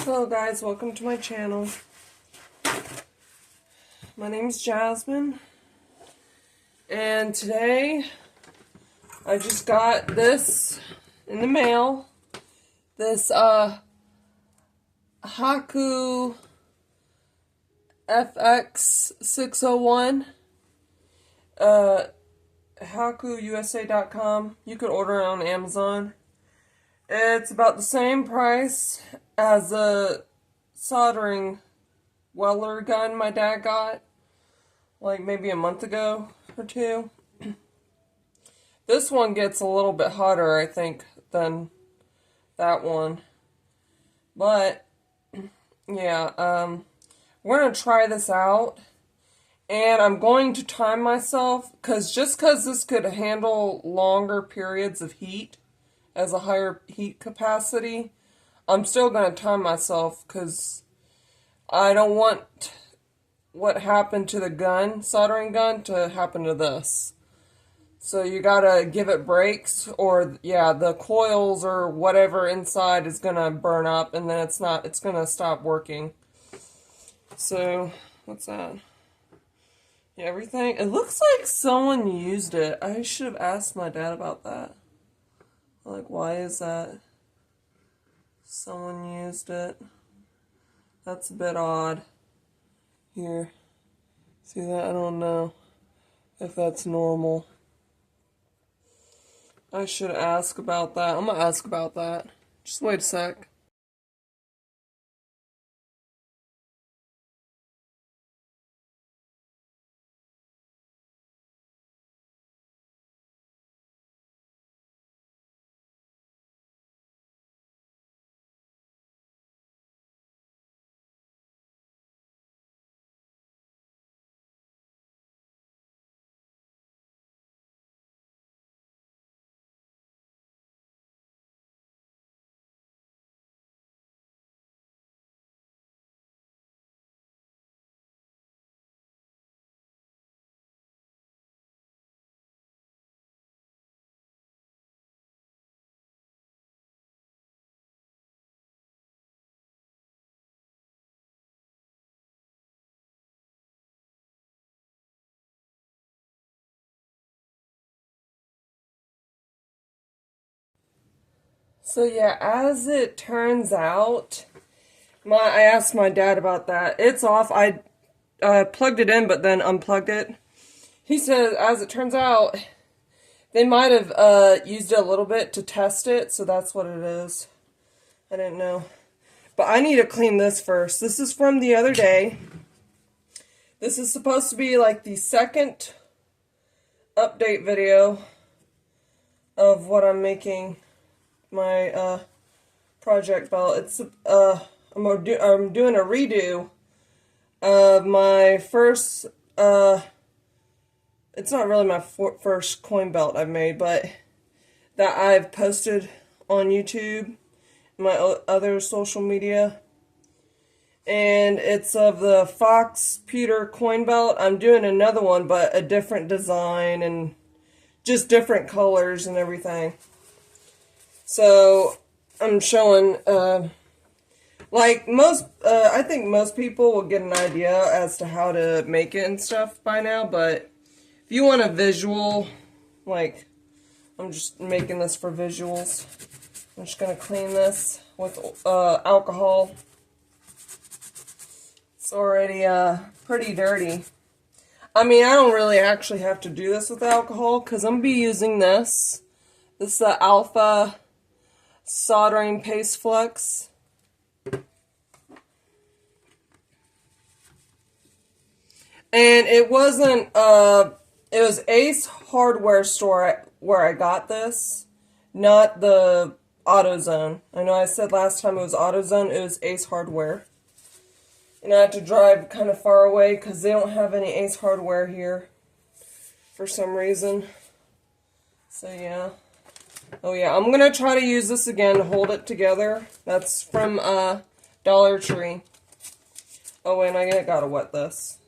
Hello guys, welcome to my channel. My name's Jasmine, and today I just got this in the mail. This Hakko FX-601 HakkoUSA.com. You could order it on Amazon. It's about the same price as a soldering welder gun my dad got, like maybe a month ago or two. This one gets a little bit hotter, I think, than that one. But, yeah, we're going to try this out. And I'm going to time myself, because this could handle longer periods of heat, as a higher heat capacity, I'm still going to time myself because I don't want what happened to the gun, soldering gun, to happen to this. So you gotta give it breaks, or yeah, the coils or whatever inside is gonna burn up, and then it's gonna stop working. So what's that? Yeah, everything. It looks like someone used it. I should have asked my dad about that. Like, why is that? Someone used it. That's a bit odd. Here. See that? I don't know if that's normal. I should ask about that. I'm gonna ask about that. Just wait a sec. So yeah, as it turns out, I asked my dad about that. It's off. I plugged it in, but then unplugged it. He says, as it turns out, they might have used it a little bit to test it, so that's what it is. I didn't know. But I need to clean this first. This is from the other day. This is supposed to be like the second update video of what I'm making my project belt. It's I'm doing a redo of my first it's not really my first coin belt I've made, but that I've posted on YouTube, my other social media. And it's of the Pewter coin belt. I'm doing another one, but a different design and just different colors and everything. So I'm showing, like I think most people will get an idea as to how to make it and stuff by now, but if you want a visual, like, I'm just making this for visuals. I'm just going to clean this with alcohol. It's already pretty dirty. I mean, I don't really actually have to do this with alcohol, because I'm going to be using this. This is the Alpha soldering paste flux. And it wasn't, it was Ace Hardware store where I got this, not the AutoZone. I know I said last time it was AutoZone, it was Ace Hardware. And I had to drive kind of far away because they don't have any Ace Hardware here for some reason. So yeah. Oh yeah, I'm going to try to use this again to hold it together. That's from Dollar Tree. Oh, and I gotta wet this.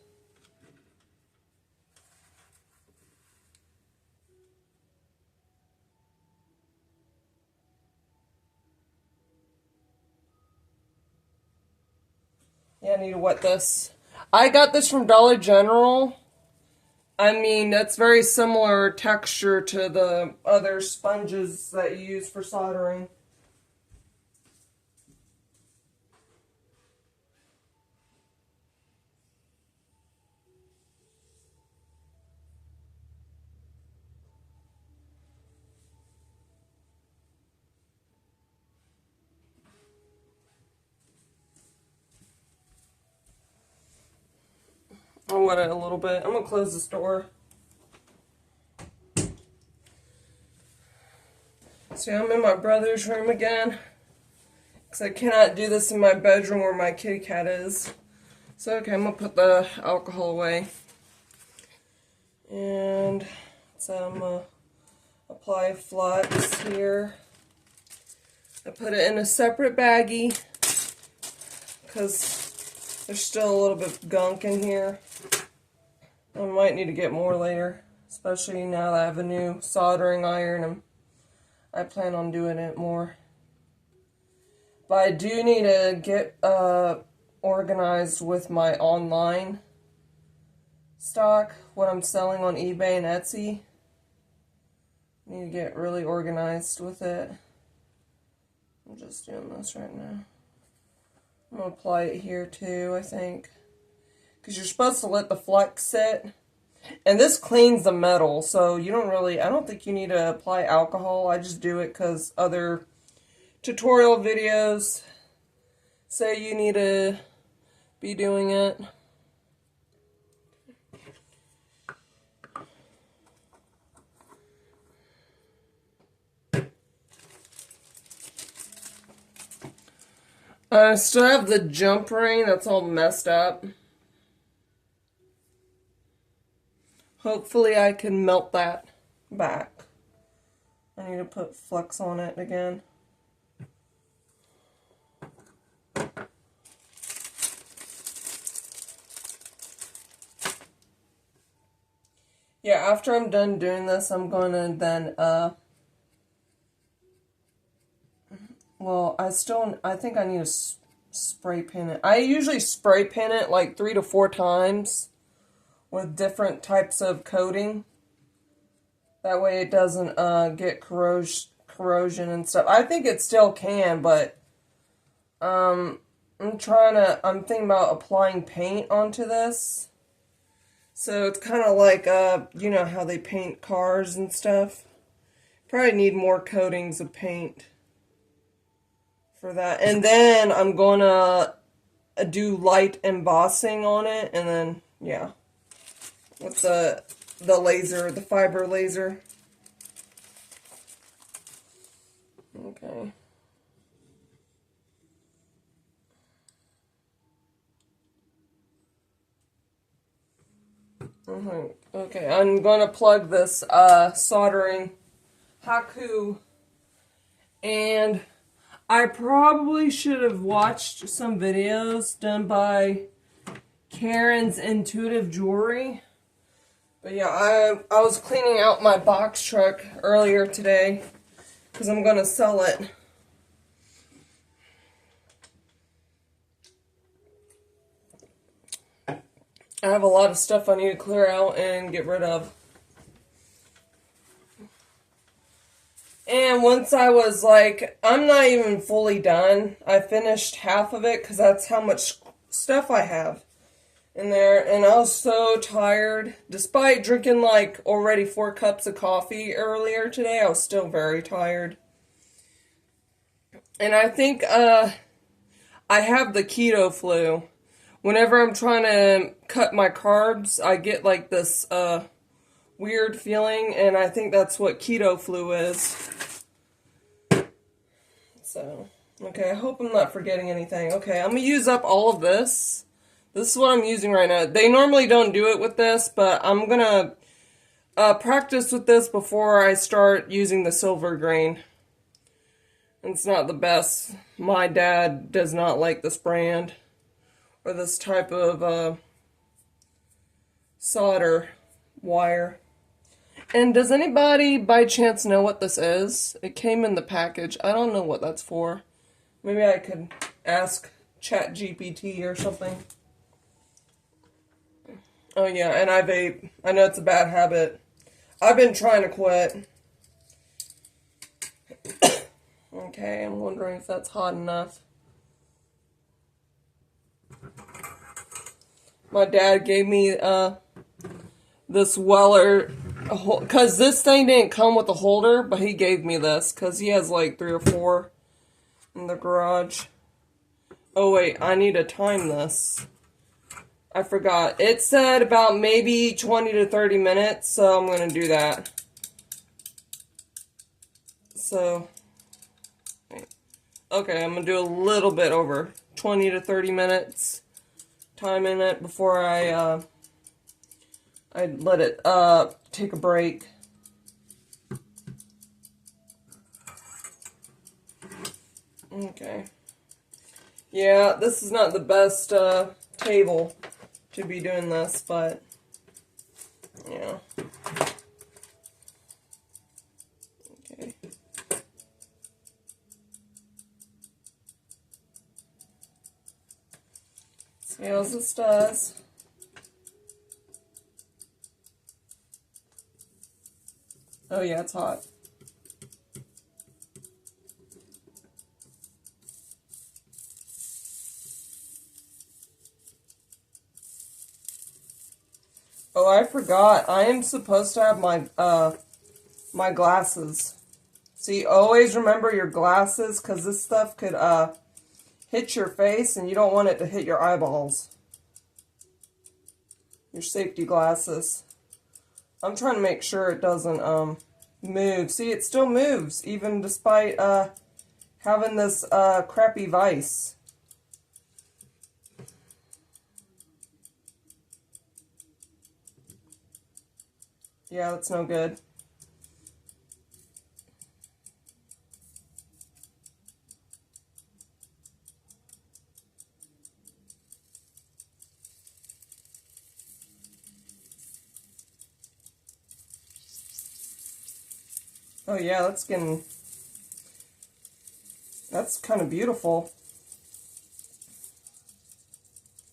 Yeah, I need to wet this. I got this from Dollar General. I mean, that's very similar texture to the other sponges that you use for soldering. I'll wet it a little bit. I'm going to close this door. See, I'm in my brother's room again. Because I cannot do this in my bedroom where my kitty cat is. So, okay, I'm going to put the alcohol away. And so I'm going to apply flux here. I put it in a separate baggie. Because there's still a little bit of gunk in here. I might need to get more later, especially now that I have a new soldering iron and I plan on doing it more. But I do need to get organized with my online stock, what I'm selling on eBay and Etsy. I need to get really organized with it. I'm just doing this right now. I'm going to apply it here too, I think. Because you're supposed to let the flux sit. And this cleans the metal, so you don't really, I don't think you need to apply alcohol. I just do it because other tutorial videos say you need to be doing it. I still have the jump ring that's all messed up. Hopefully I can melt that back. I need to put flux on it again. Yeah, after I'm done doing this, I'm going to then, well, I think I need to spray paint it. I usually spray paint it like 3 to 4 times with different types of coating. That way it doesn't get corrosion and stuff. I think it still can, but I'm thinking about applying paint onto this. So it's kind of like, you know how they paint cars and stuff. Probably need more coatings of paint for that. And then I'm going to do light embossing on it, and then, yeah. With the laser, the fiber laser. Okay. Okay, I'm going to plug this soldering Hakko, and I probably should have watched some videos done by Karen's Intuitive Jewelry. But yeah, I was cleaning out my box truck earlier today because I'm going to sell it. I have a lot of stuff I need to clear out and get rid of. And once I was like, I'm not even fully done. I finished half of it because that's how much stuff I have in there. And I was so tired. Despite drinking like already 4 cups of coffee earlier today, I was still very tired. And I think I have the keto flu. Whenever I'm trying to cut my carbs, I get like this weird feeling, and I think that's what keto flu is. So, okay, I hope I'm not forgetting anything. Okay, I'm going to use up all of this. This is what I'm using right now. They normally don't do it with this, but I'm going to practice with this before I start using the silver grain. It's not the best. My dad does not like this brand or this type of solder wire. And does anybody by chance know what this is? It came in the package. I don't know what that's for. Maybe I could ask Chat GPT or something. Oh yeah, and I vape. I know it's a bad habit. I've been trying to quit. Okay, I'm wondering if that's hot enough. My dad gave me this Weller, because this thing didn't come with a holder, but he gave me this because he has like 3 or 4 in the garage. Oh wait, I need to time this. I forgot. It said about maybe 20 to 30 minutes, so I'm going to do that. So, okay, I'm going to do a little bit over 20 to 30 minutes. Timing it before I let it take a break. Okay. Yeah, this is not the best table to be doing this, but yeah. Okay. See how this does. Oh yeah, it's hot. Oh, I forgot. I am supposed to have my my glasses. See, always remember your glasses, because this stuff could hit your face, and you don't want it to hit your eyeballs. Your safety glasses. I'm trying to make sure it doesn't move. See, it still moves, even despite having this crappy vise. Yeah, that's no good. Oh yeah, that's kind of beautiful.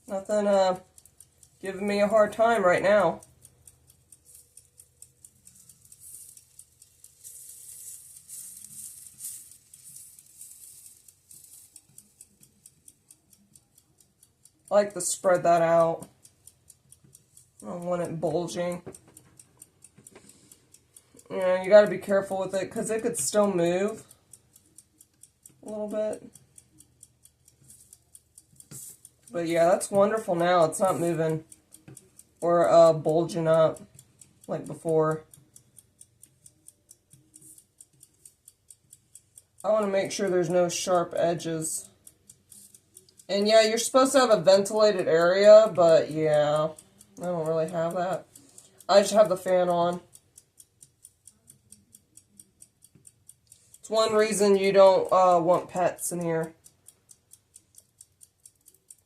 Nothing giving me a hard time right now. I like to spread that out. I don't want it bulging. You know, you got to be careful with it because it could still move a little bit. But yeah, that's wonderful now. It's not moving or bulging up like before. I want to make sure there's no sharp edges. And yeah, you're supposed to have a ventilated area, but yeah, I don't really have that. I just have the fan on. It's one reason you don't want pets in here.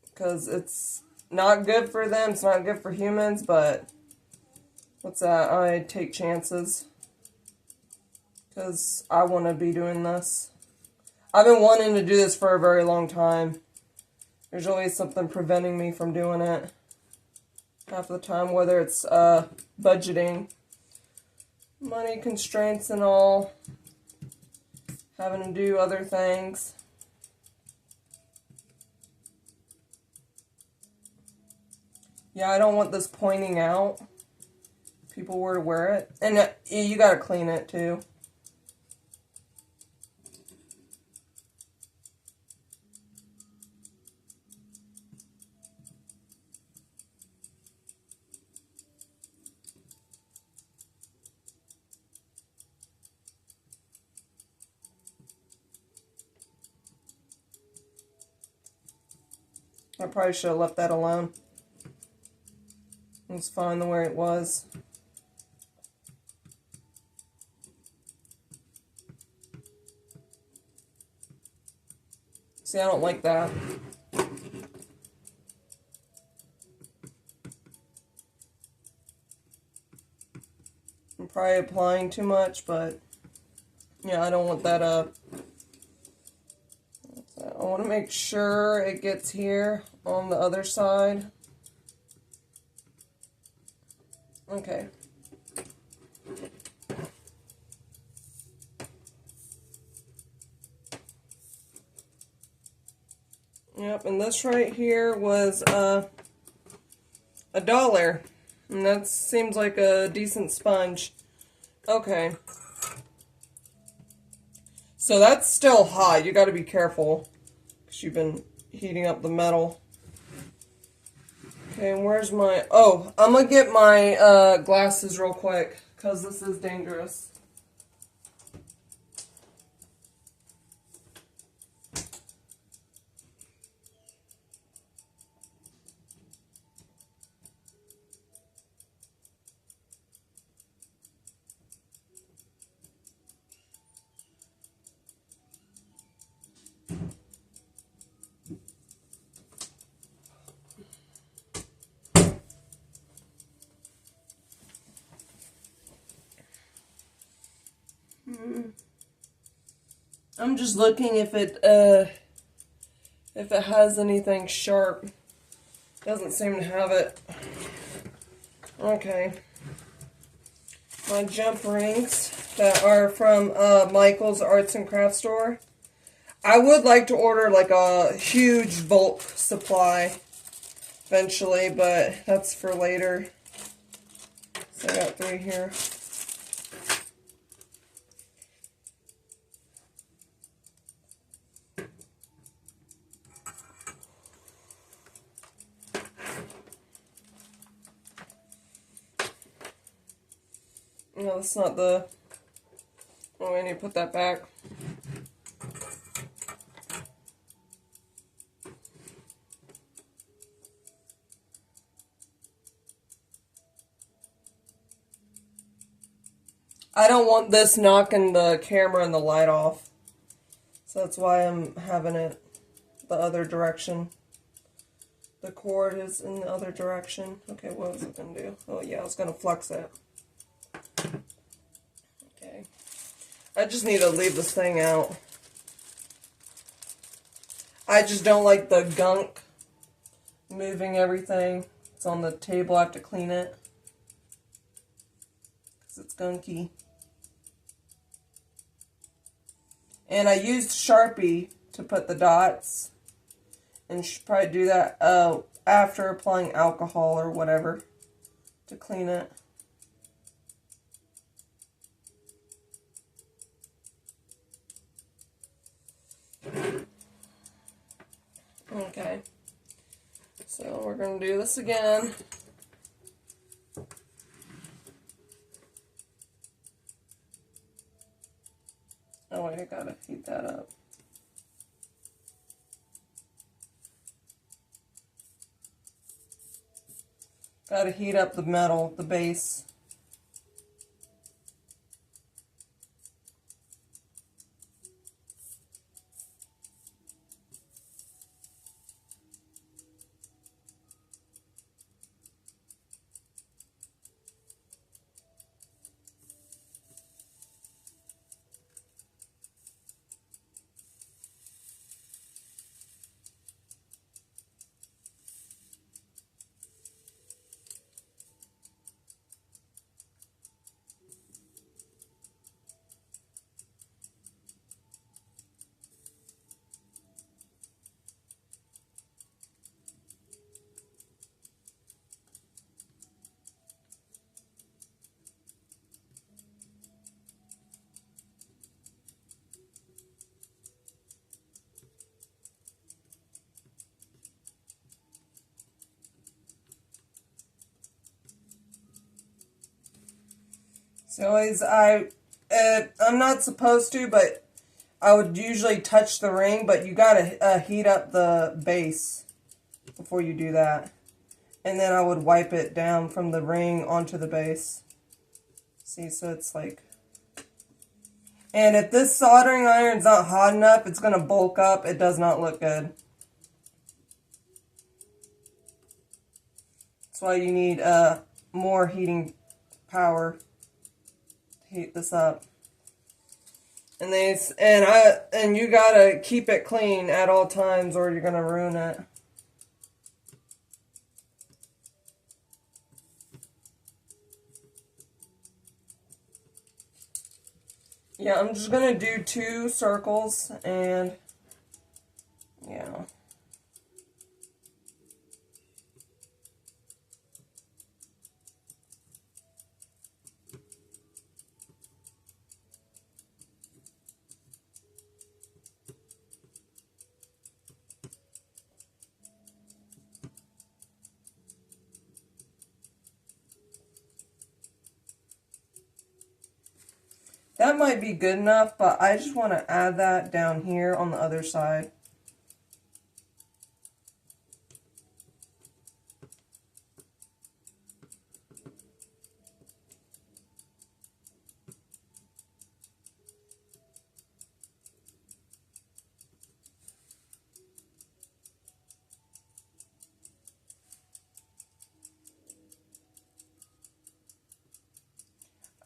Because it's not good for them, it's not good for humans, but what's that? I take chances. Because I want to be doing this. I've been wanting to do this for a very long time. There's always something preventing me from doing it. Half the time, whether it's budgeting, money constraints and all, having to do other things. Yeah, I don't want this pointing out. If people were to wear it. And you gotta clean it too. I probably should have left that alone. It was fine the way it was. See, I don't like that. I'm probably applying too much, but yeah, I don't want that want to make sure it gets here on the other side. Okay. Yep, and this right here was $1. And that seems like a decent sponge. Okay. So that's still hot. You got to be careful, because you've been heating up the metal. Okay, where's my... Oh, I'm going to get my glasses real quick, because this is dangerous. I'm just looking if it has anything sharp. Doesn't seem to have it. Okay. My jump rings that are from Michael's Arts and Crafts store. I would like to order like a huge bulk supply eventually, but that's for later. So I got 3 here. No, that's not the... Oh, I need to put that back. I don't want this knocking the camera and the light off. So that's why I'm having it the other direction. The cord is in the other direction. Okay, what was it going to do? Oh yeah, I was going to flux it. Okay. I just need to leave this thing out. I just don't like the gunk moving everything. It's on the table. I have to clean it, because it's gunky. And I used Sharpie to put the dots. And should probably do that after applying alcohol or whatever to clean it. Okay. So we're going to do this again. Oh wait, I gotta heat that up. Gotta heat up the metal, the base. So I'm not supposed to, but I would usually touch the ring, but you gotta heat up the base before you do that. And then I would wipe it down from the ring onto the base. See, so it's like... And if this soldering iron's not hot enough, it's gonna bulk up. It does not look good. That's why you need more heating power. Heat this up. And you gotta keep it clean at all times or you're gonna ruin it. Yeah, I'm just gonna do 2 circles and yeah. That might be good enough, but I just want to add that down here on the other side.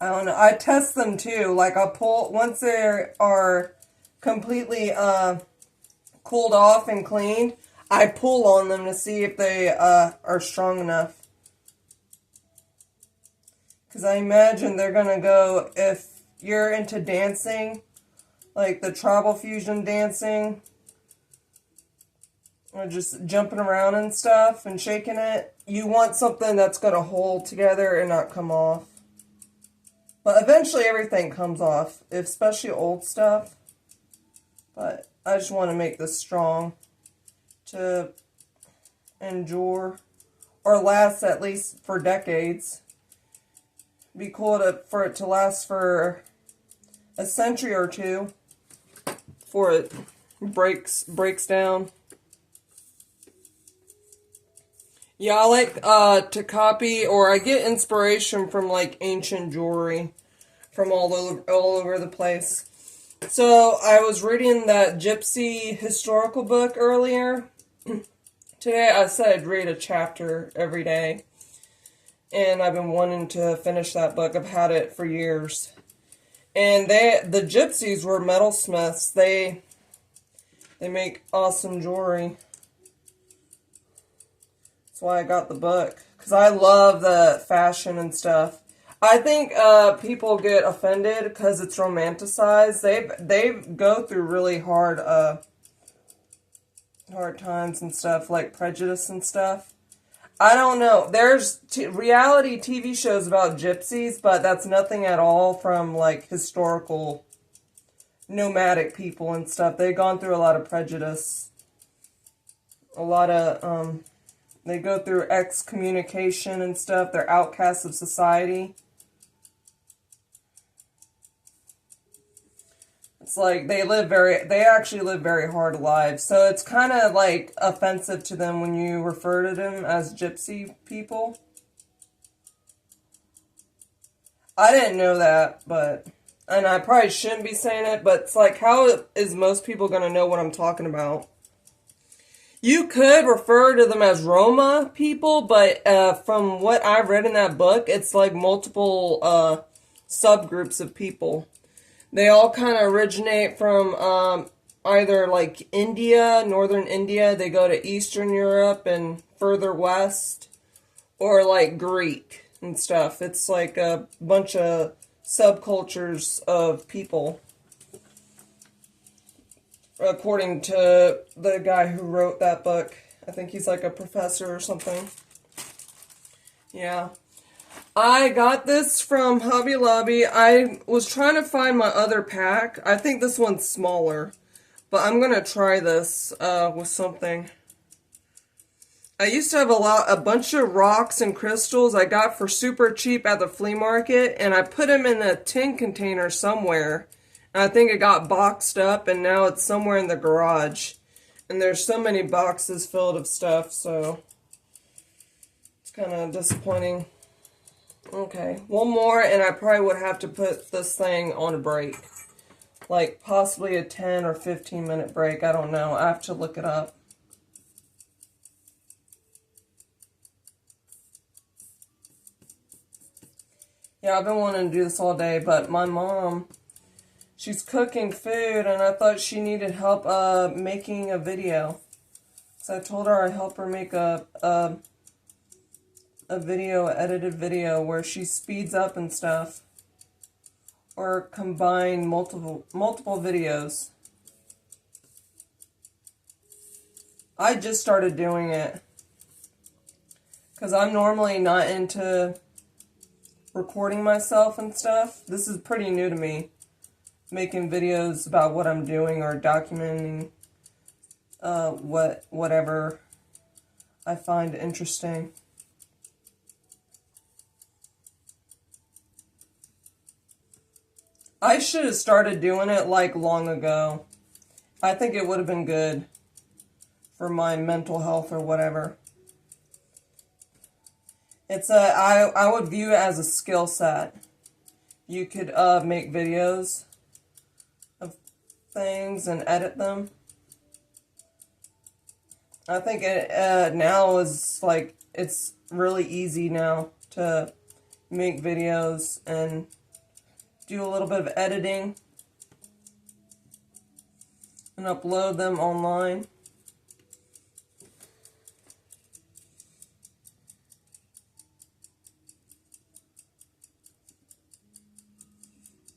I don't know. I test them too. Like I pull once they are completely cooled off and cleaned. I pull on them to see if they are strong enough. Because I imagine they're gonna go if you're into dancing, like the tribal fusion dancing, or just jumping around and stuff and shaking it. You want something that's gonna hold together and not come off. But eventually everything comes off, especially old stuff. But I just want to make this strong to endure or last at least for decades. It'd be cool for it to last for a century or 2 before it breaks down. Yeah, I like to copy, or I get inspiration from like ancient jewelry from all over the place. So I was reading that gypsy historical book earlier. Today I said I'd read a chapter every day, and I've been wanting to finish that book. I've had it for years. And the gypsies were metalsmiths. They make awesome jewelry. That's why I got the book, because I love the fashion and stuff. I think people get offended because it's romanticized. They go through really hard times and stuff, like prejudice and stuff. I don't know. There's reality TV shows about gypsies, but that's nothing at all from like historical nomadic people and stuff. They've gone through a lot of prejudice. A lot of they go through excommunication and stuff. They're outcasts of society. It's like they actually live very hard lives. So it's kind of like offensive to them when you refer to them as gypsy people. I didn't know that, and I probably shouldn't be saying it, but it's like, how is most people going to know what I'm talking about? You could refer to them as Roma people, but from what I read in that book, it's like multiple subgroups of people. They all kind of originate from either like India, northern India, they go to Eastern Europe and further west, or like Greek and stuff. It's like a bunch of subcultures of people, according to the guy who wrote that book. I think he's like a professor or something. Yeah. I got this from Hobby Lobby. I was trying to find my other pack. I think this one's smaller, but I'm going to try this with something. I used to have a bunch of rocks and crystals I got for super cheap at the flea market, and I put them in a tin container somewhere. And I think it got boxed up, and now it's somewhere in the garage. And there's so many boxes filled of stuff, so it's kind of disappointing. Okay, one more, and I probably would have to put this thing on a break. Like, possibly a 10 or 15 minute break, I don't know. I have to look it up. Yeah, I've been wanting to do this all day, but my mom, she's cooking food, and I thought she needed help making a video. So I told her I'd help her make a video, edited video, where she speeds up and stuff. Or combine multiple videos. I just started doing it. Because I'm normally not into recording myself and stuff. This is pretty new to me. Making videos about what I'm doing or documenting whatever I find interesting. I should have started doing it like long ago. I think it would have been good for my mental health or whatever. I would view it as a skill set. You could make videos of things and edit them. I think it now is like, it's really easy now to make videos and do a little bit of editing and upload them online.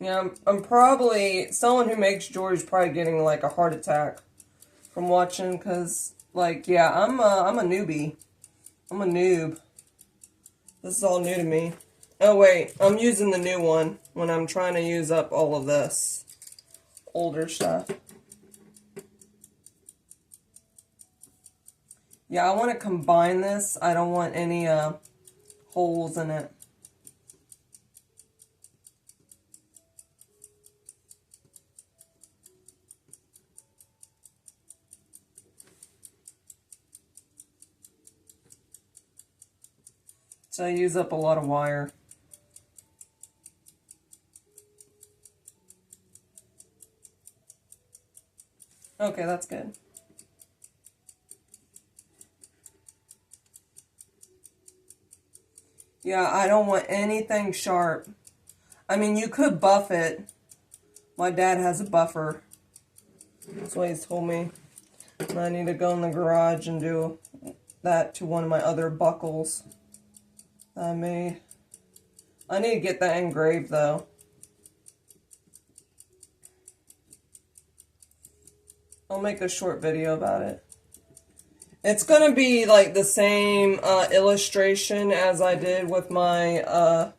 Yeah, I'm probably, someone who makes jewelry is probably getting like a heart attack from watching, because like, yeah, I'm a newbie. I'm a noob. This is all new to me. Oh wait, I'm using the new one when I'm trying to use up all of this older stuff. Yeah, I want to combine this. I don't want any holes in it. So I use up a lot of wire. Okay, that's good. Yeah, I don't want anything sharp. I mean, you could buff it. My dad has a buffer. That's what he's told me. And I need to go in the garage and do that to one of my other buckles that I made. I need to get that engraved though. I'll make a short video about it. It's going to be like the same illustration as I did with my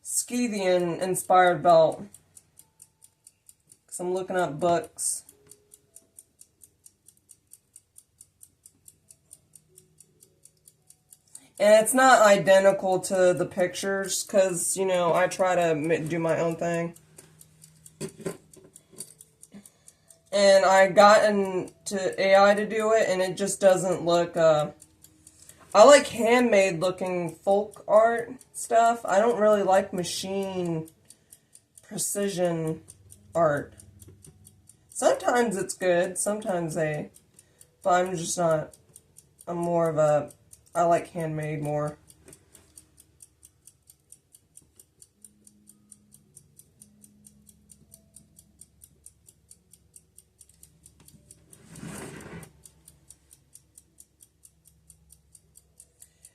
Scythian inspired belt. Because I'm looking up books. And it's not identical to the pictures because, you know, I try to do my own thing. And I got into AI to do it, and it just doesn't look, I like handmade looking folk art stuff. I don't really like machine precision art. Sometimes it's good, sometimes but I'm just not, I'm more of a, I like handmade more.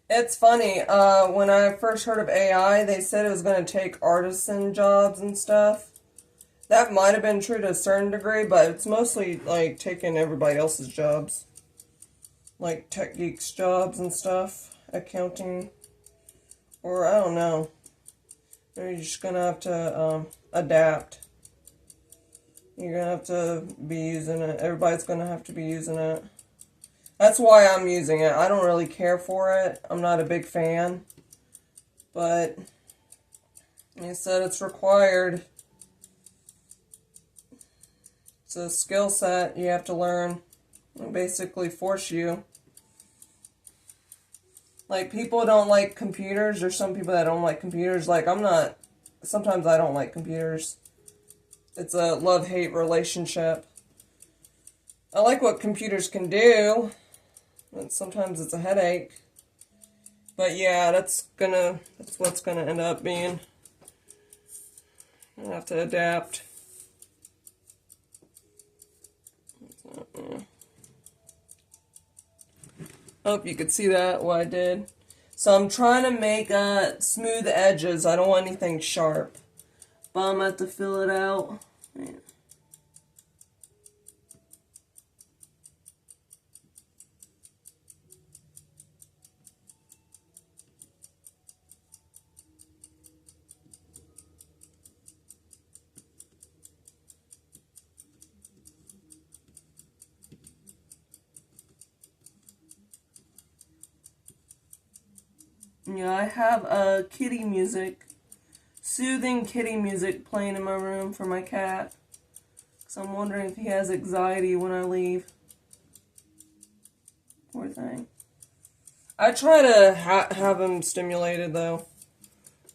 It's funny, when I first heard of AI, they said it was going to take artisan jobs and stuff. That might have been true to a certain degree, but it's mostly like taking everybody else's jobs. Like tech geeks jobs and stuff, accounting, or I don't know. You're just going to have to adapt. You're going to have to be using it. Everybody's going to have to be using it. That's why I'm using it. I don't really care for it. I'm not a big fan. But, like I said, it's required. It's a skill set you have to learn. They basically force you. Like, people don't like computers. There's some people that don't like computers. Like, I'm not. Sometimes I don't like computers. It's a love-hate relationship. I like what computers can do. And sometimes it's a headache. But yeah, that's what's gonna end up being. I have to adapt. Hope you could see that, what I did. So I'm trying to make smooth edges. I don't want anything sharp. But I'm going to have to fill it out. Yeah, I have kitty music, soothing kitty music playing in my room for my cat. So I'm wondering if he has anxiety when I leave. Poor thing. I try to have him stimulated though.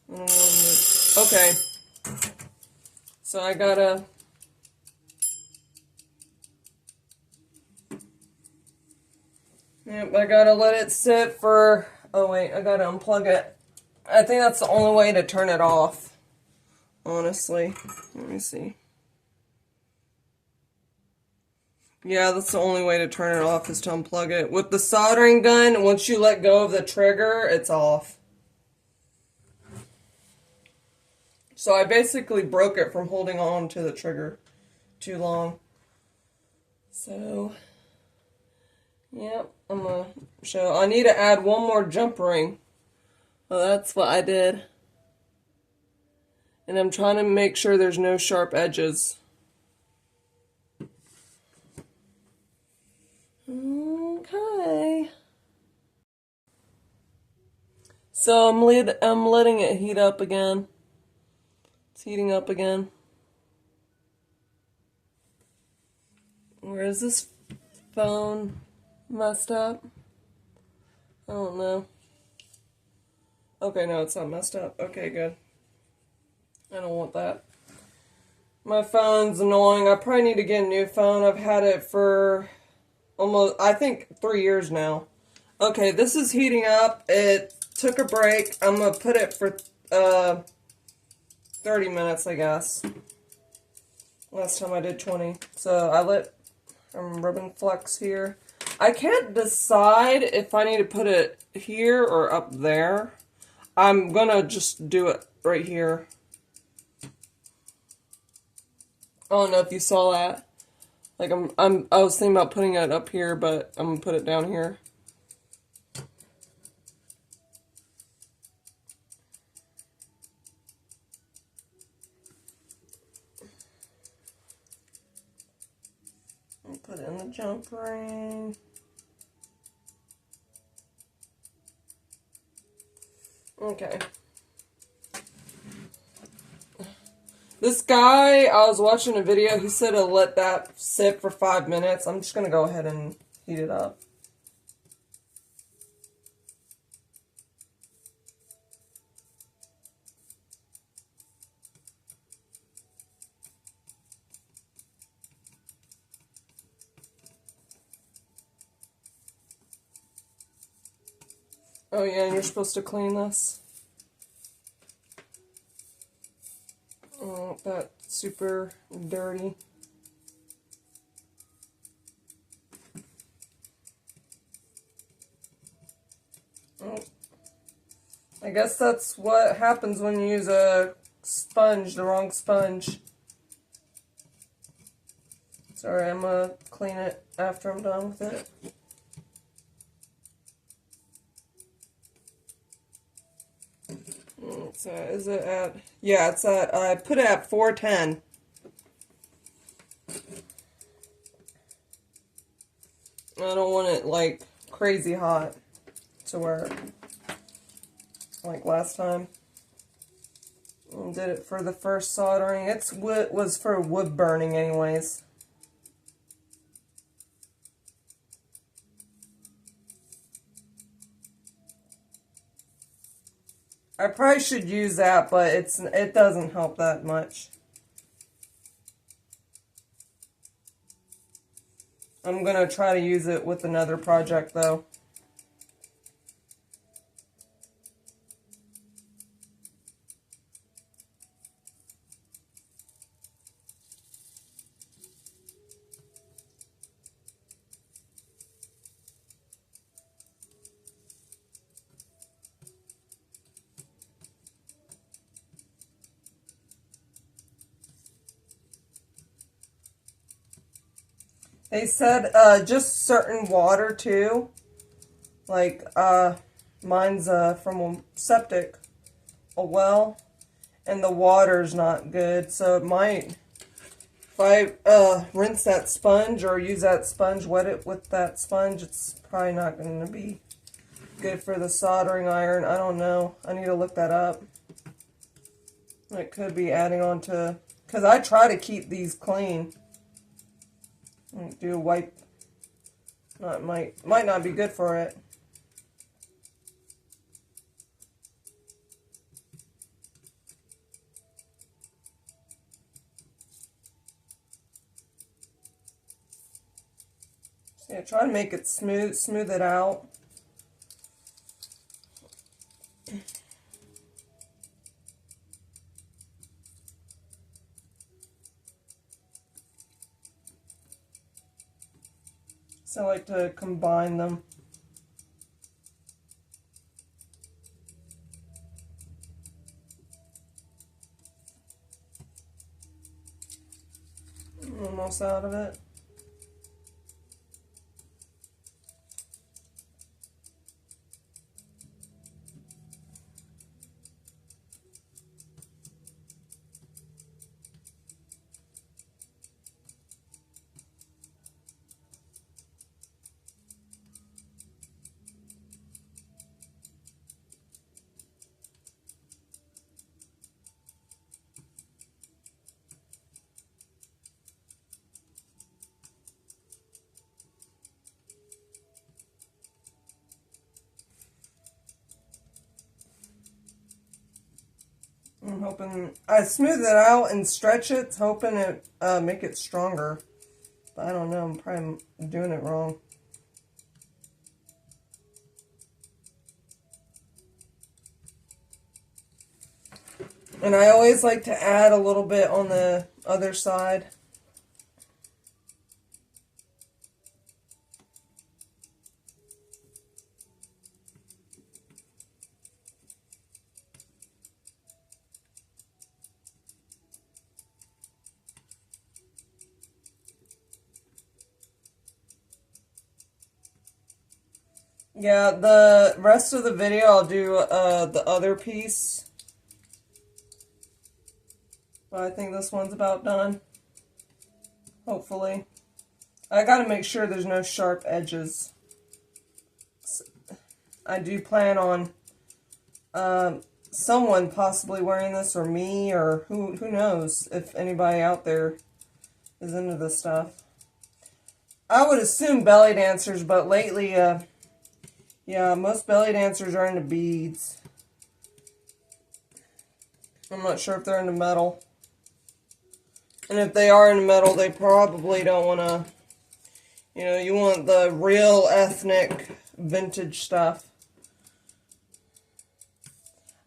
I don't want him to... Okay. So I gotta... Yep, I gotta let it sit for... Oh wait, I gotta unplug it. I think that's the only way to turn it off. Honestly. Let me see. Yeah, that's the only way to turn it off is to unplug it. With the soldering gun, once you let go of the trigger, it's off. So I basically broke it from holding on to the trigger too long. So, yep, I'm gonna show. I need to add one more jump ring. Oh, that's what I did. And I'm trying to make sure there's no sharp edges. Okay. So I'm letting it heat up again. It's heating up again. Where is this phone messed up? I don't know. Okay, no, it's not messed up. Okay, good. I don't want that. My phone's annoying. I probably need to get a new phone. I've had it for almost, I think, 3 years now. Okay, this is heating up. It took a break. I'm going to put it for 30 minutes, I guess. Last time I did 20. So I lit ribbon flex here. I can't decide if I need to put it here or up there. I'm going to just do it right here. I don't know if you saw that. Like I was thinking about putting it up here, but I'm gonna put it down here. I'll put it in the jump ring. Okay. This guy, I was watching a video, he said to let that sit for 5 minutes. I'm just going to go ahead and heat it up. Oh yeah, and you're supposed to clean this. Oh, that's super dirty. Oh. I guess that's what happens when you use a sponge, the wrong sponge. Sorry, I'm gonna clean it after I'm done with it. Is it at, yeah, it's at, I put it at 410. I don't want it, like, crazy hot to where, like last time. I did it for the first soldering. It was for wood burning anyways. I probably should use that, but it doesn't help that much. I'm gonna try to use it with another project though. They said just certain water too. Like mine's from a septic, a well, and the water's not good, so it might, if I rinse that sponge or use that sponge, wet it with that sponge, it's probably not going to be good for the soldering iron. I don't know. I need to look that up. It could be adding on to, because I try to keep these clean. Do a wipe. Not might not be good for it. So yeah, try to make it smooth it out. So I like to combine them. Almost out of it. I'm hoping I smooth it out and stretch it, hoping it make it stronger. But I don't know. I'm probably doing it wrong. And I always like to add a little bit on the other side. Yeah, the rest of the video I'll do the other piece. But I think this one's about done. Hopefully. I gotta make sure there's no sharp edges. I do plan on someone possibly wearing this, or me, or who knows if anybody out there is into this stuff. I would assume belly dancers, but lately, yeah, most belly dancers are into beads. I'm not sure if they're into metal. And if they are into metal, they probably don't want to, you know, you want the real ethnic vintage stuff.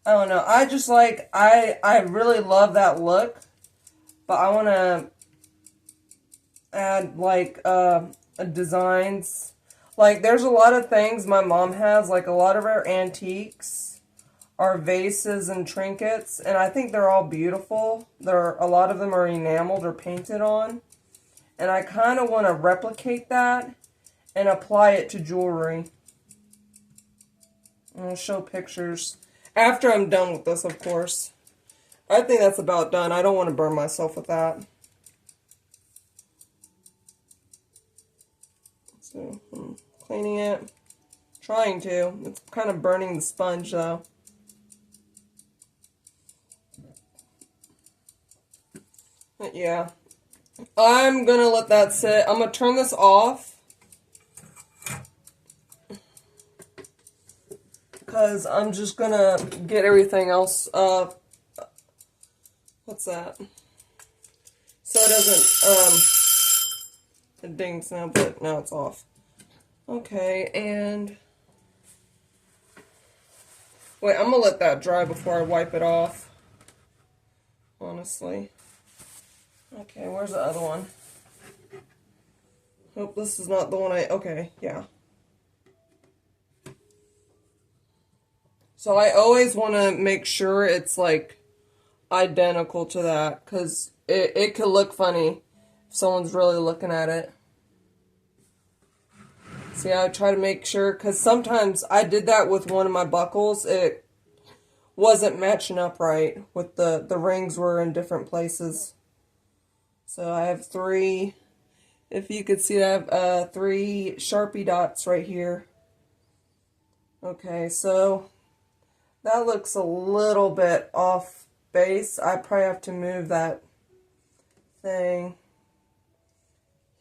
I don't know. I just like, I really love that look. But I want to add, like, designs. Like, there's a lot of things my mom has. Like, a lot of her antiques are vases and trinkets. And I think they're all beautiful. A lot of them are enameled or painted on. And I kind of want to replicate that and apply it to jewelry. I'll show pictures after I'm done with this, of course. I think that's about done. I don't want to burn myself with that. So, I'm cleaning it. Trying to. It's kind of burning the sponge, though. But yeah. I'm going to let that sit. I'm going to turn this off. Because I'm just going to get everything else up. What's that? So it doesn't, it dings now, but now it's off. Okay, and wait, I'm going to let that dry before I wipe it off. Honestly. Okay, where's the other one? Hope this is not the one okay, yeah. So I always want to make sure it's like identical to that, because it could look funny if someone's really looking at it. See, I try to make sure, because sometimes I did that with one of my buckles. It wasn't matching up right with the rings were in different places. So I have 3, if you could see, I have 3 Sharpie dots right here. Okay, so that looks a little bit off base. I probably have to move that thing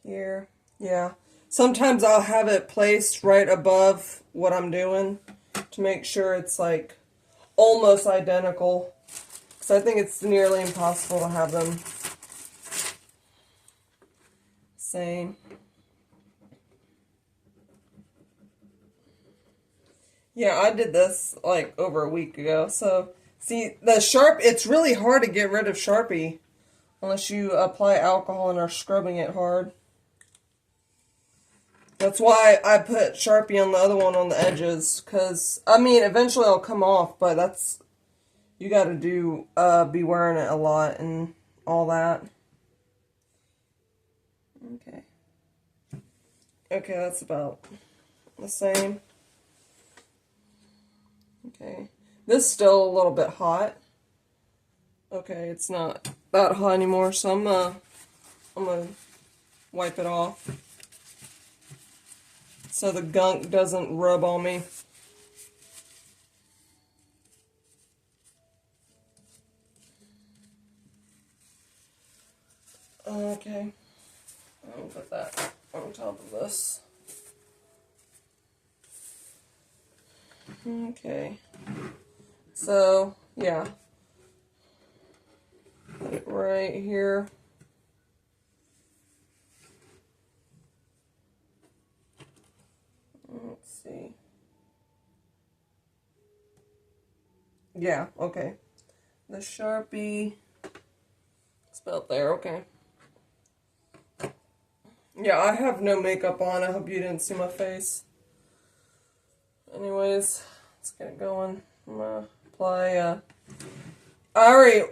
here. Yeah. Sometimes I'll have it placed right above what I'm doing to make sure it's like almost identical. Because I think it's nearly impossible to have them same. Yeah, I did this like over a week ago. So, see, it's really hard to get rid of Sharpie unless you apply alcohol and are scrubbing it hard. That's why I put Sharpie on the other one on the edges, because, I mean, eventually it'll come off, but that's, you gotta be wearing it a lot and all that. Okay. Okay, that's about the same. Okay. This is still a little bit hot. Okay, it's not that hot anymore, so I'm gonna wipe it off so the gunk doesn't rub on me. Okay, I'll put that on top of this. Okay, so yeah, put it right here. Let's see. Yeah, okay. The Sharpie, it's about there, okay. Yeah, I have no makeup on. I hope you didn't see my face. Anyways, let's get it going. I'm gonna apply, I already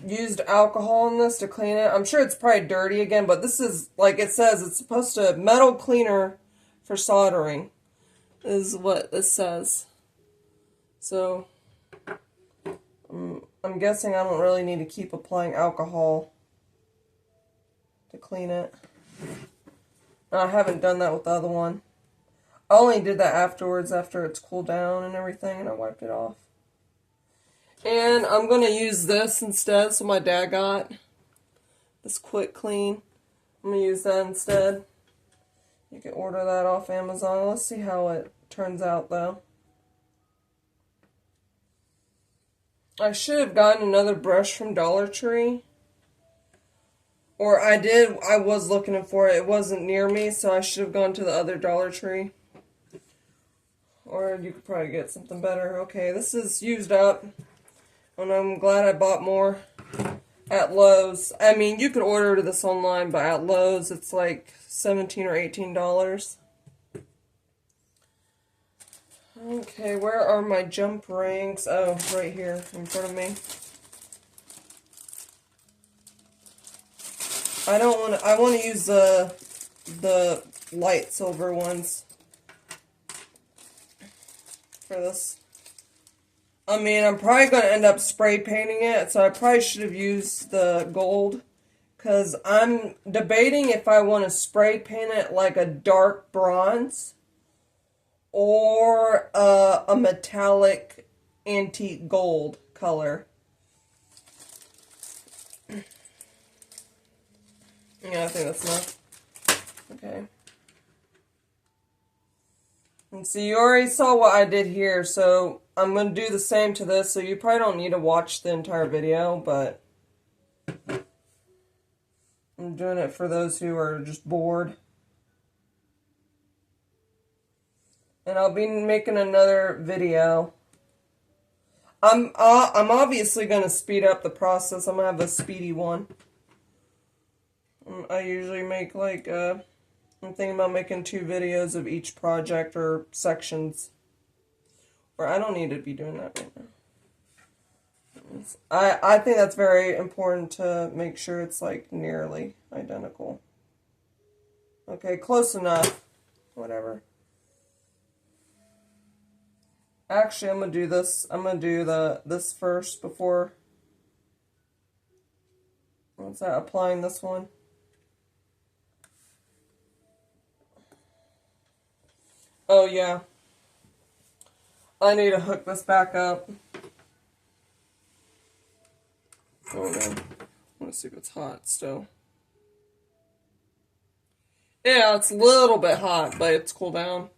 used alcohol in this to clean it. I'm sure it's probably dirty again, but this is, like it says, it's supposed to, metal cleaner for soldering is what this says. So, I'm guessing I don't really need to keep applying alcohol to clean it. I haven't done that with the other one. I only did that afterwards, after it's cooled down and everything, and I wiped it off. And I'm going to use this instead, so my dad got this quick clean. I'm going to use that instead. You can order that off Amazon. Let's see how it turns out, though. I should have gotten another brush from Dollar Tree. Or I was looking for it. It wasn't near me, so I should have gone to the other Dollar Tree. Or you could probably get something better. Okay, this is used up. And I'm glad I bought more at Lowe's. I mean, you could order this online, but at Lowe's it's like $17 or $18. Okay, where are my jump rings? Oh, right here in front of me. I want to use the light silver ones for this. I mean, I'm probably going to end up spray painting it, so I probably should have used the gold, because I'm debating if I want to spray paint it like a dark bronze or a metallic antique gold color. Yeah, I think that's enough. Okay. And so you already saw what I did here, so I'm going to do the same to this, so you probably don't need to watch the entire video, but I'm doing it for those who are just bored. And I'll be making another video. I'm obviously going to speed up the process. I'm going to have a speedy one. I usually make like, I'm thinking about making 2 videos of each project or sections. Or I don't need to be doing that right now. I think that's very important to make sure it's like nearly identical. Okay, close enough. Whatever. Actually, I'm gonna do this. I'm gonna do this first before. What's that? Applying this one. Oh yeah. I need to hook this back up. Oh no. I want to see if it's hot still. Yeah, it's a little bit hot, but it's cooled down.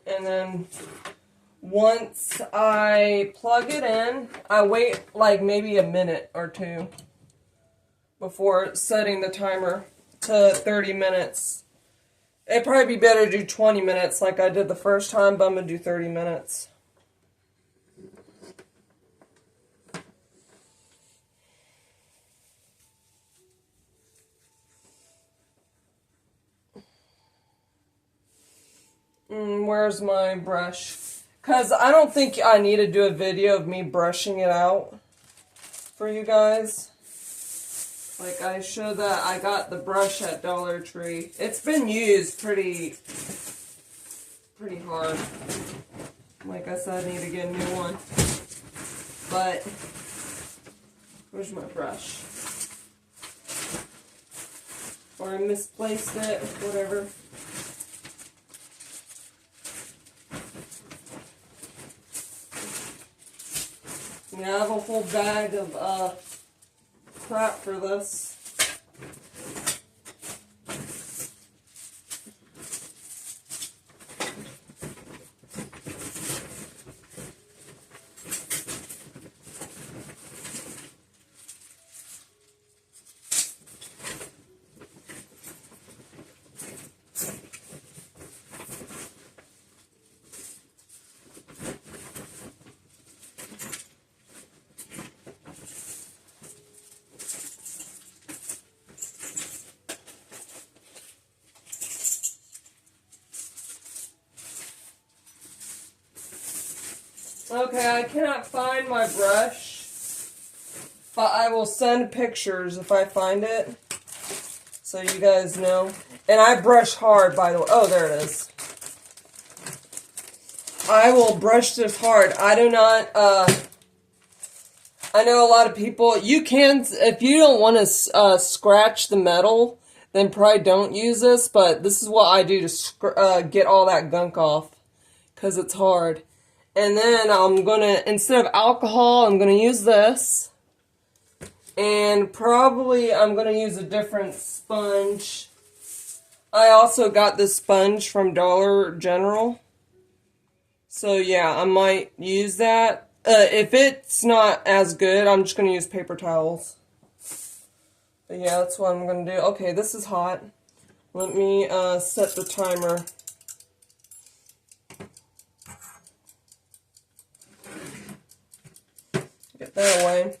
And then once I plug it in, I wait like maybe a minute or two before setting the timer to 30 minutes. It'd probably be better to do 20 minutes like I did the first time, but I'm going to do 30 minutes. Where's my brush? Because I don't think I need to do a video of me brushing it out for you guys. Like I showed that I got the brush at Dollar Tree. It's been used pretty hard. Like I said, I need to get a new one. But where's my brush? Or I misplaced it, whatever. Yeah, I have a whole bag of crap for this. Okay, I cannot find my brush, but I will send pictures if I find it, so you guys know. And I brush hard, by the way. Oh, there it is. I will brush this hard. I do not, I know a lot of people, you can, if you don't want to scratch the metal, then probably don't use this, but this is what I do to get all that gunk off, because it's hard. And then I'm going to, instead of alcohol, I'm going to use this. And probably I'm going to use a different sponge. I also got this sponge from Dollar General. So yeah, I might use that. If it's not as good, I'm just going to use paper towels. But yeah, that's what I'm going to do. Okay, this is hot. Let me set the timer. Get that away.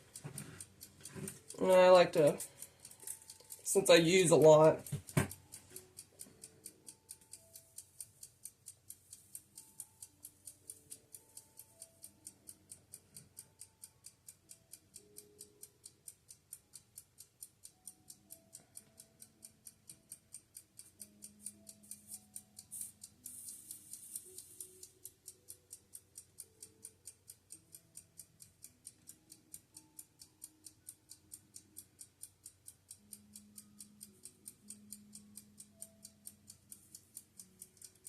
And I like to, since I use a lot.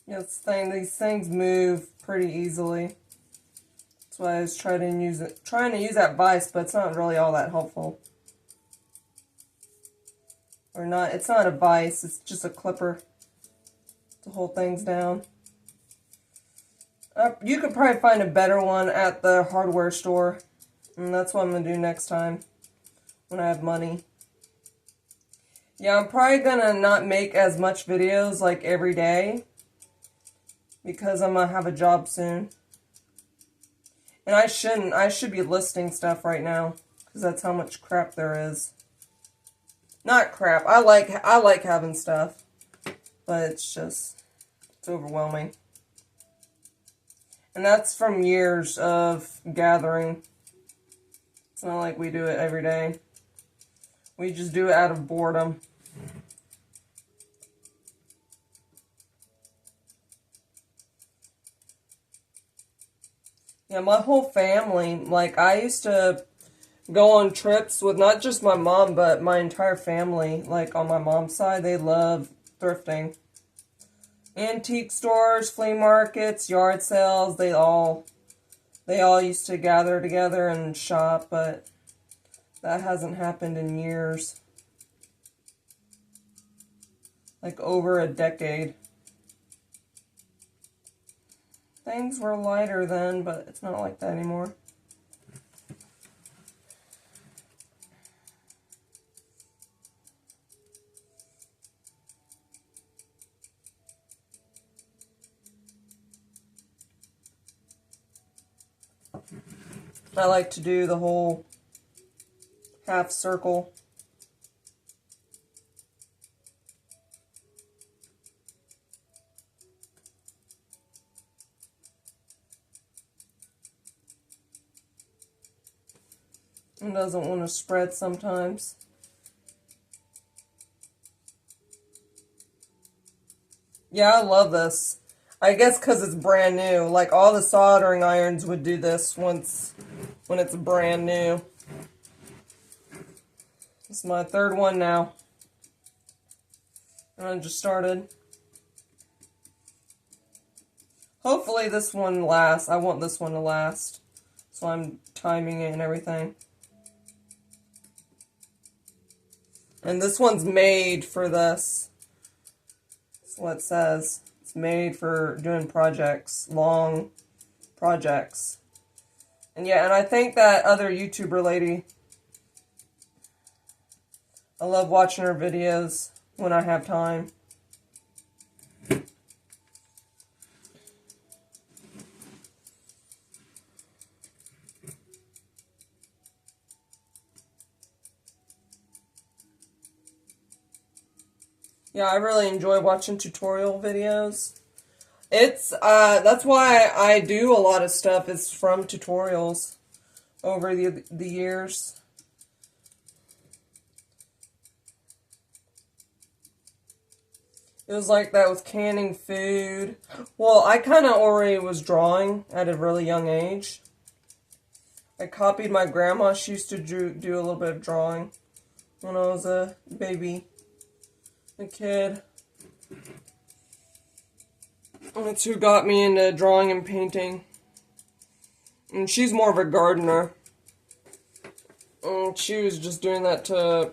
This thing, these things move pretty easily. That's why I was trying to use that vise, but it's not really all that helpful. Or not, it's not a vise, it's just a clipper to hold things down. You could probably find a better one at the hardware store. And that's what I'm going to do next time, when I have money. Yeah, I'm probably going to not make as much videos like every day, because I'm going to have a job soon. And I should be listing stuff right now, because that's how much crap there is. Not crap, I like having stuff, but it's overwhelming. And that's from years of gathering. It's not like we do it every day. We just do it out of boredom. Yeah, my whole family, like, I used to go on trips with not just my mom, but my entire family. Like, on my mom's side, they love thrifting. Antique stores, flea markets, yard sales, they all used to gather together and shop, but that hasn't happened in years. Like, over a decade. Things were lighter then, but it's not like that anymore. I like to do the whole half circle. It doesn't want to spread sometimes. Yeah, I love this. I guess because it's brand new. Like, all the soldering irons would do this when it's brand new. This is my third one now. And I just started. Hopefully this one lasts. I want this one to last. So I'm timing it and everything. And this one's made for this. That's what it says. It's made for doing projects, long projects. And yeah, and I think that other YouTuber lady, I love watching her videos when I have time. Yeah, I really enjoy watching tutorial videos. It's, that's why I do a lot of stuff is from tutorials over the years. It was like that with canning food. Well, I kind of already was drawing at a really young age. I copied my grandma. She used to do a little bit of drawing when I was a baby, a kid. And that's who got me into drawing and painting. And she's more of a gardener. And she was just doing that to,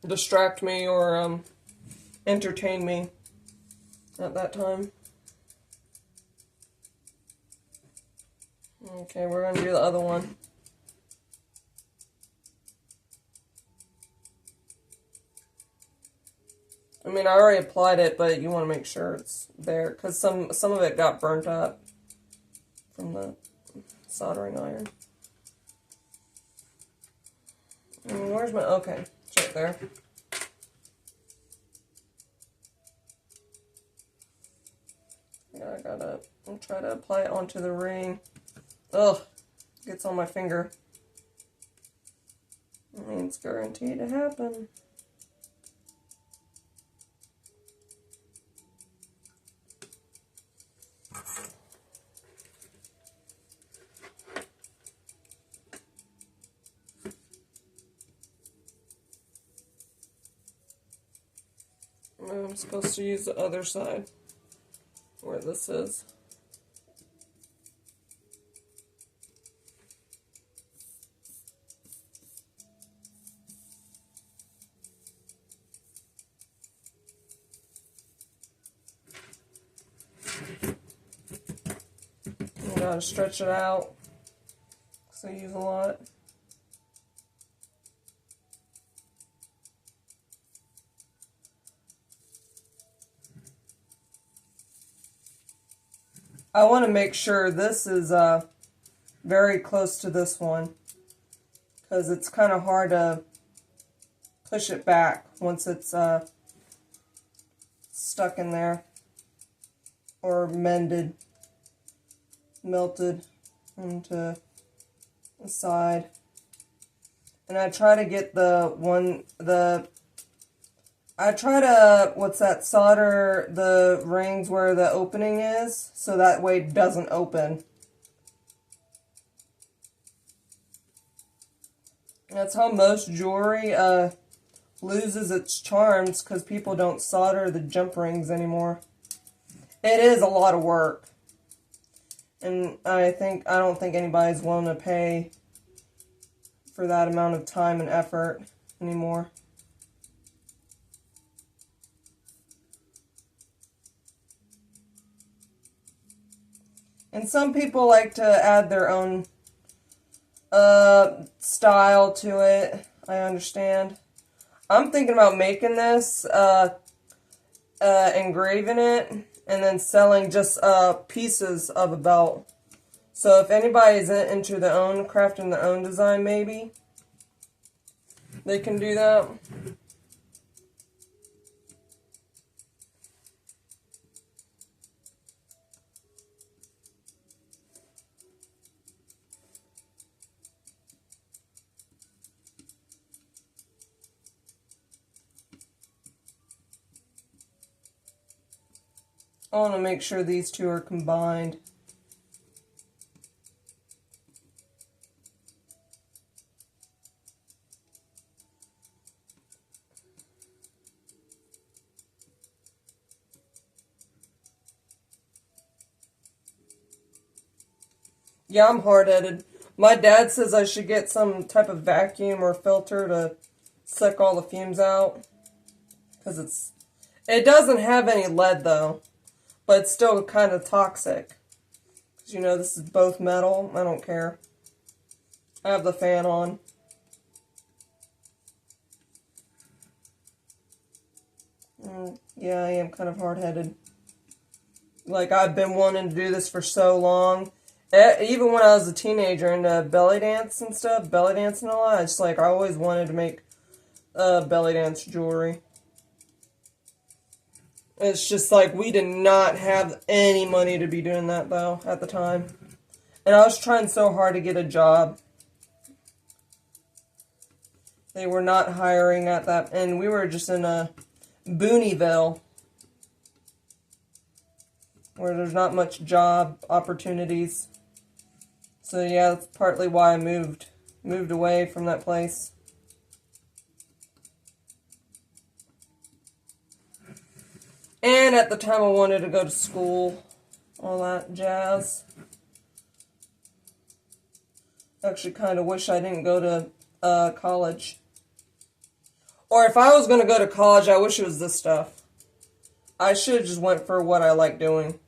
distract me or entertain me at that time. Okay, we're going to do the other one. I mean, I already applied it, but you want to make sure it's there, because some of it got burnt up from the soldering iron. And where's my, okay, it's right there. Yeah, I'll try to apply it onto the ring. Ugh, gets on my finger. I mean, it's guaranteed to happen. I'm supposed to use the other side, where this is. You gotta stretch it out, because I use a lot. I want to make sure this is very close to this one, because it's kind of hard to push it back once it's stuck in there or melted into the side. And I try to get the I try to, what's that, solder the rings where the opening is, so that way it doesn't open. That's how most jewelry loses its charms, because people don't solder the jump rings anymore. It is a lot of work. And I don't think anybody's willing to pay for that amount of time and effort anymore. And some people like to add their own style to it. I understand. I'm thinking about making this, engraving it, and then selling just pieces of a belt. So if anybody's into their own crafting their own design, maybe they can do that. I want to make sure these two are combined. Yeah, I'm hard-headed. My dad says I should get some type of vacuum or filter to suck all the fumes out. Because it doesn't have any lead though. But it's still kind of toxic. Because, you know, this is both metal. I don't care. I have the fan on. Yeah, I am kind of hard-headed. Like, I've been wanting to do this for so long. Even when I was a teenager into belly dance and stuff, belly dancing a lot, I always wanted to make belly dance jewelry. It's just like, we did not have any money to be doing that, though, at the time. And I was trying so hard to get a job. They were not hiring at that, and we were just in a Booneyville, where there's not much job opportunities. So yeah, that's partly why I moved away from that place. And at the time I wanted to go to school, all that jazz. Actually kind of wish I didn't go to college. Or if I was going to go to college, I wish it was this stuff. I should have just went for what I like doing.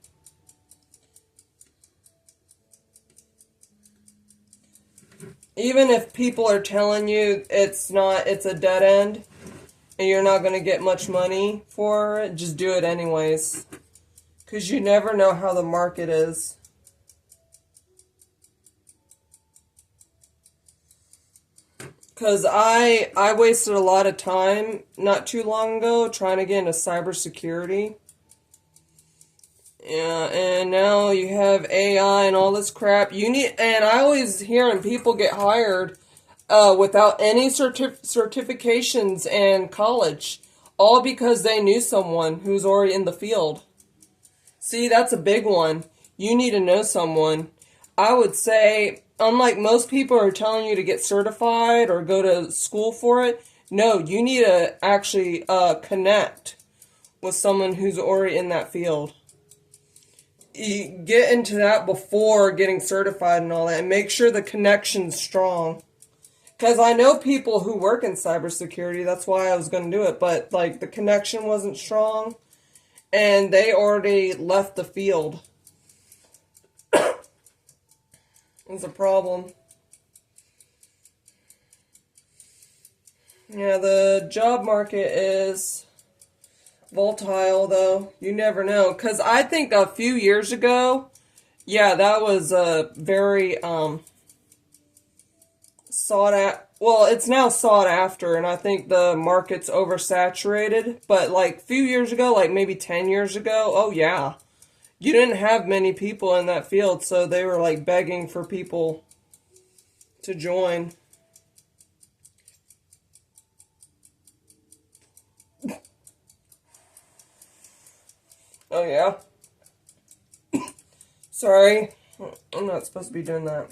Even if people are telling you it's a dead end, and you're not going to get much money for it, just do it anyways. Because you never know how the market is. Because I wasted a lot of time not too long ago trying to get into cybersecurity. Yeah, and now you have AI and all this crap. And I always hearing people get hired without any certifications in college, all because they knew someone who's already in the field. See, that's a big one. You need to know someone. I would say, unlike most people are telling you to get certified or go to school for it, no, you need to actually connect with someone who's already in that field. You get into that before getting certified and all that, and make sure the connection's strong. Because I know people who work in cybersecurity, that's why I was going to do it, but like the connection wasn't strong, and they already left the field. It's a problem. Yeah, the job market is volatile, though. You never know. Because I think a few years ago, yeah, that was a very sought after. Well, it's now sought after, and I think the market's oversaturated. But like a few years ago, like maybe 10 years ago, oh yeah. You didn't have many people in that field, so they were like begging for people to join. Oh, yeah. Sorry. I'm not supposed to be doing that.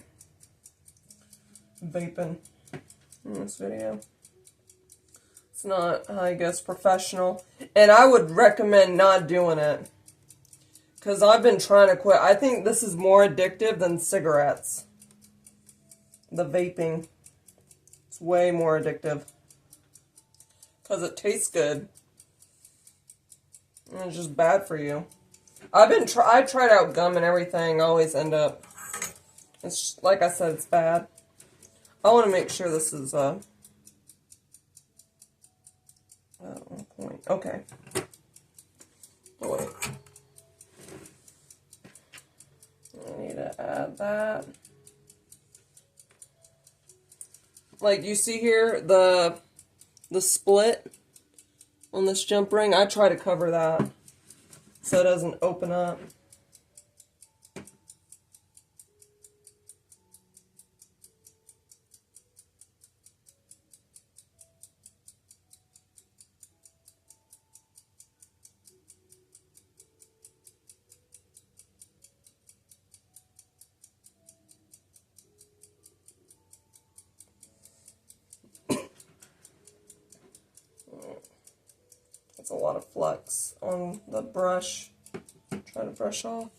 Vaping in this video. It's not, I guess, professional. And I would recommend not doing it. Because I've been trying to quit. I think this is more addictive than cigarettes. The vaping. It's way more addictive. Because it tastes good. And it's just bad for you. I tried out gum and everything. I always end up. It's just, like I said, it's bad. I want to make sure this is on point. Okay. Oh, wait. I need to add that. Like you see here, the split on this jump ring. I try to cover that so it doesn't open up. That's a lot of flux on the brush. Try to brush off.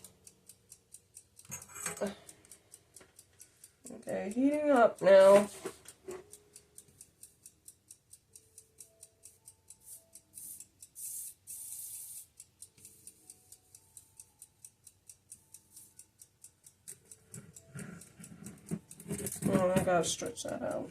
Okay, heating up now. Oh, I gotta stretch that out.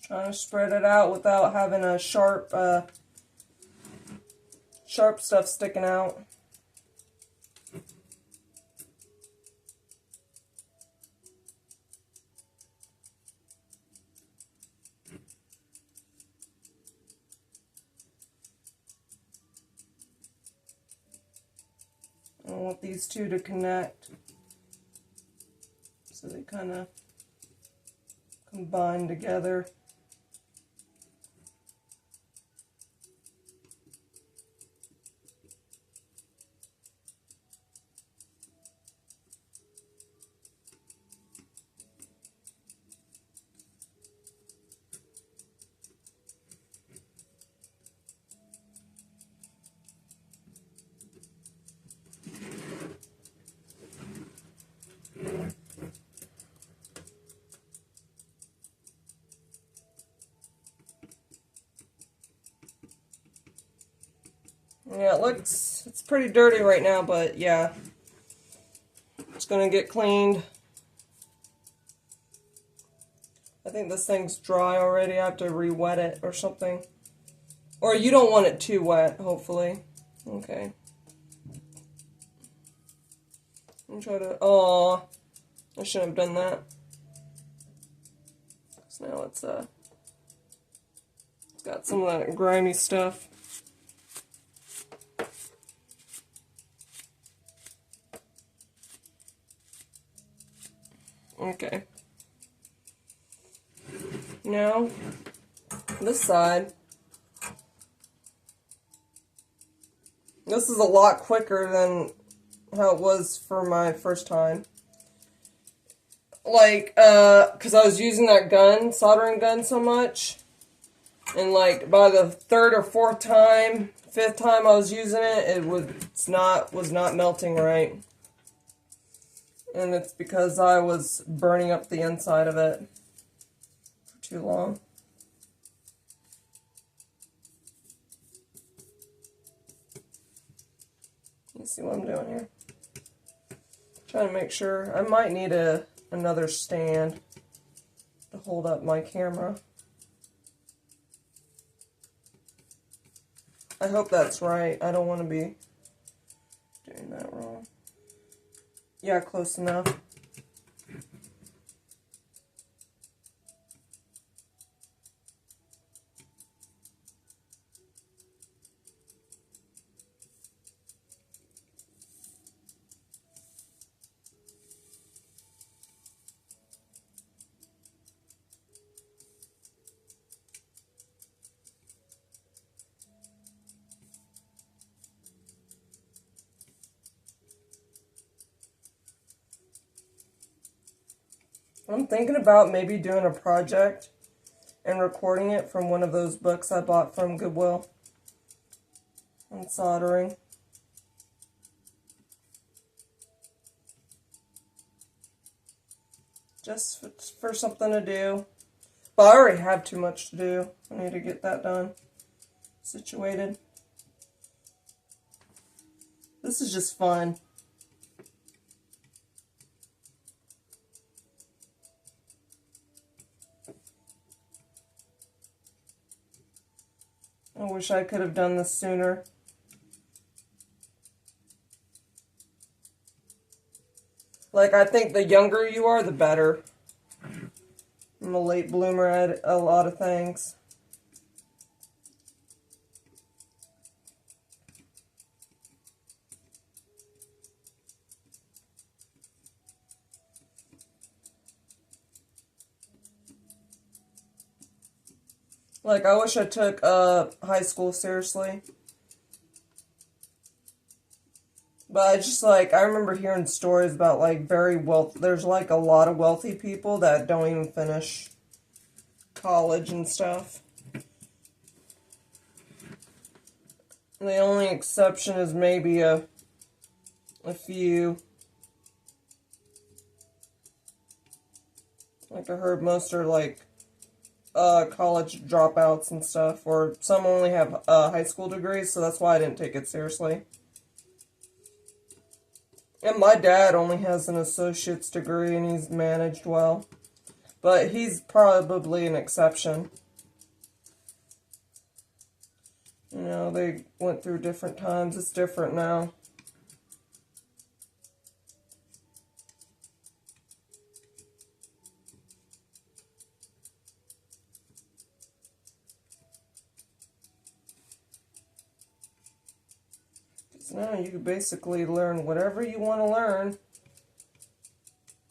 Trying to spread it out without having a sharp stuff sticking out. I want these two to connect so they kind of combine together. Yeah, it's pretty dirty right now, but yeah, it's gonna get cleaned. I think this thing's dry already. I have to re-wet it or something. Or you don't want it too wet, hopefully. Okay. I'm trying to, oh, I shouldn't have done that. So now it's got some of that grimy stuff. Okay. Now, this side. This is a lot quicker than how it was for my first time. Like, because I was using that gun, soldering gun so much. And like, by the third or fourth time, 5th time I was using it, was not melting right. And it's because I was burning up the inside of it for too long. You see what I'm doing here? Trying to make sure. I might need another stand to hold up my camera. I hope that's right. I don't want to be doing that wrong. Yeah, close enough. I'm thinking about maybe doing a project and recording it from one of those books I bought from Goodwill on soldering. Just for something to do. But I already have too much to do. I need to get that done. Situated. This is just fun. I wish I could have done this sooner. Like, I think the younger you are, the better. I'm a late bloomer at a lot of things. Like, I wish I took high school seriously. But I just, like, I remember hearing stories about, like, there's, like, a lot of wealthy people that don't even finish college and stuff. And the only exception is maybe a few. Like, I heard most are, like, college dropouts and stuff, or some only have high school degrees, so that's why I didn't take it seriously. And my dad only has an associate's degree and he's managed well, but he's probably an exception. You know, they went through different times. It's different now. Now you can basically learn whatever you want to learn.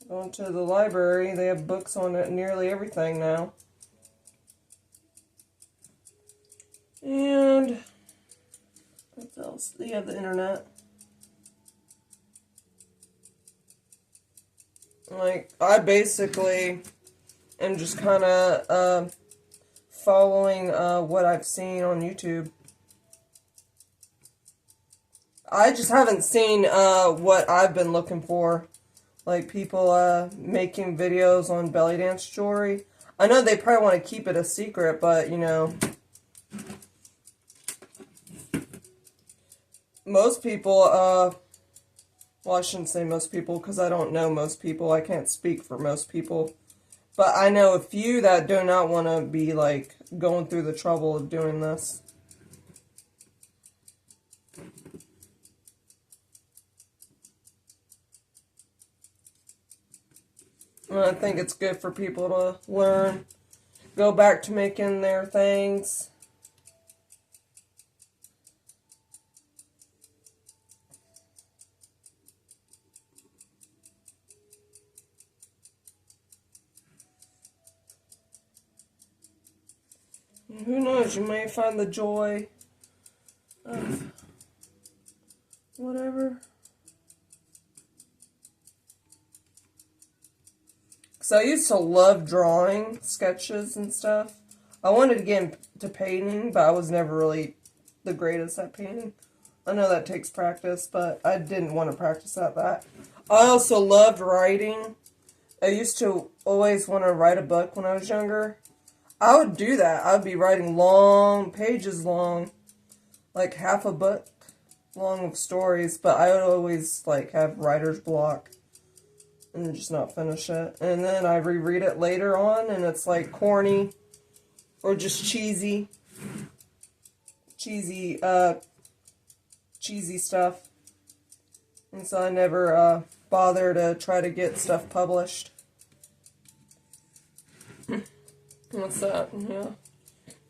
Going to the library, they have books on nearly everything now. And what else? They have the internet. Like, I basically am just kind of following what I've seen on YouTube. I just haven't seen what I've been looking for. Like people making videos on belly dance jewelry. I know they probably want to keep it a secret, but you know, most people, well, I shouldn't say most people because I don't know most people. I can't speak for most people. But I know a few that do not want to be like going through the trouble of doing this. And I think it's good for people to learn, go back to making their things. And who knows, you may find the joy of whatever. So I used to love drawing sketches and stuff. I wanted to get into painting, but I was never really the greatest at painting. I know that takes practice, but I didn't want to practice at that. I also loved writing. I used to always want to write a book when I was younger. I would do that. I would be writing long, pages long, like half a book long of stories, but I would always like have writer's block and just not finish it. And then I reread it later on and it's like corny or just cheesy stuff. And so I never bother to try to get stuff published. What's that? Yeah.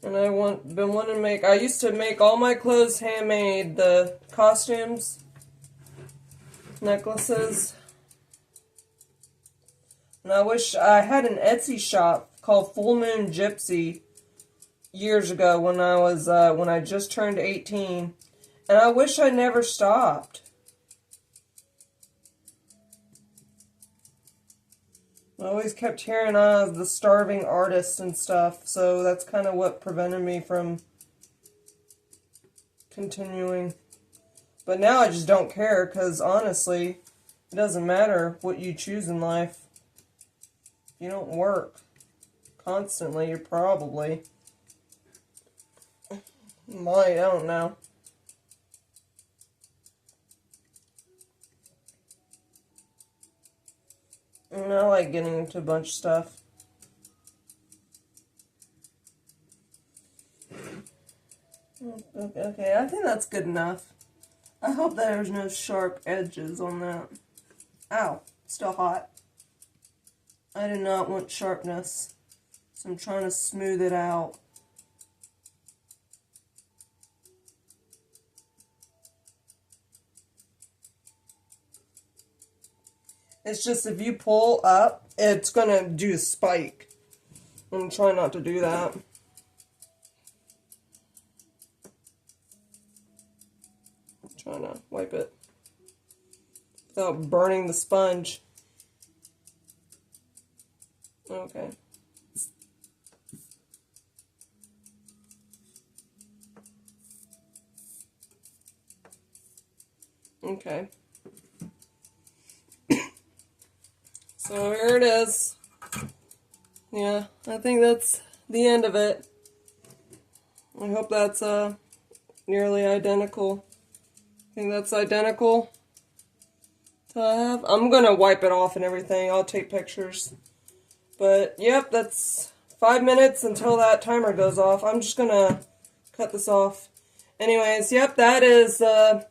And been wanting to make, I used to make all my clothes handmade, the costumes, necklaces. And I wish I had an Etsy shop called Full Moon Gypsy years ago when I just turned 18. And I wish I never stopped. I always kept hearing the starving artist and stuff, so that's kind of what prevented me from continuing. But now I just don't care, because honestly, it doesn't matter what you choose in life. If you don't work constantly, you're probably... I don't know. And I like getting into a bunch of stuff. Okay, I think that's good enough. I hope there's no sharp edges on that. Ow, still hot. I do not want sharpness, so I'm trying to smooth it out. It's just if you pull up, it's going to do a spike. I'm trying not to do that. I'm trying to wipe it without burning the sponge. Okay. Okay. So here it is. Yeah, I think that's the end of it. I hope that's nearly identical. I think that's identical to I have. I'm gonna wipe it off and everything. I'll take pictures. But yep, that's 5 minutes until that timer goes off. I'm just gonna cut this off. Anyways, yep, that is the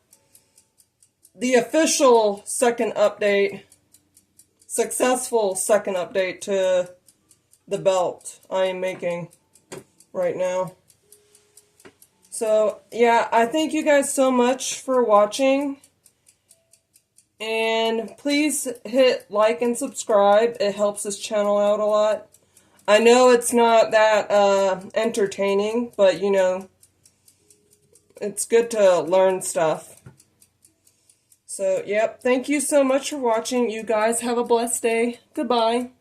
official second update. Successful second update to the belt I am making right now. So, yeah, I thank you guys so much for watching. And please hit like and subscribe. It helps this channel out a lot. I know it's not that entertaining, but, you know, it's good to learn stuff. So, yep, thank you so much for watching. You guys have a blessed day. Goodbye.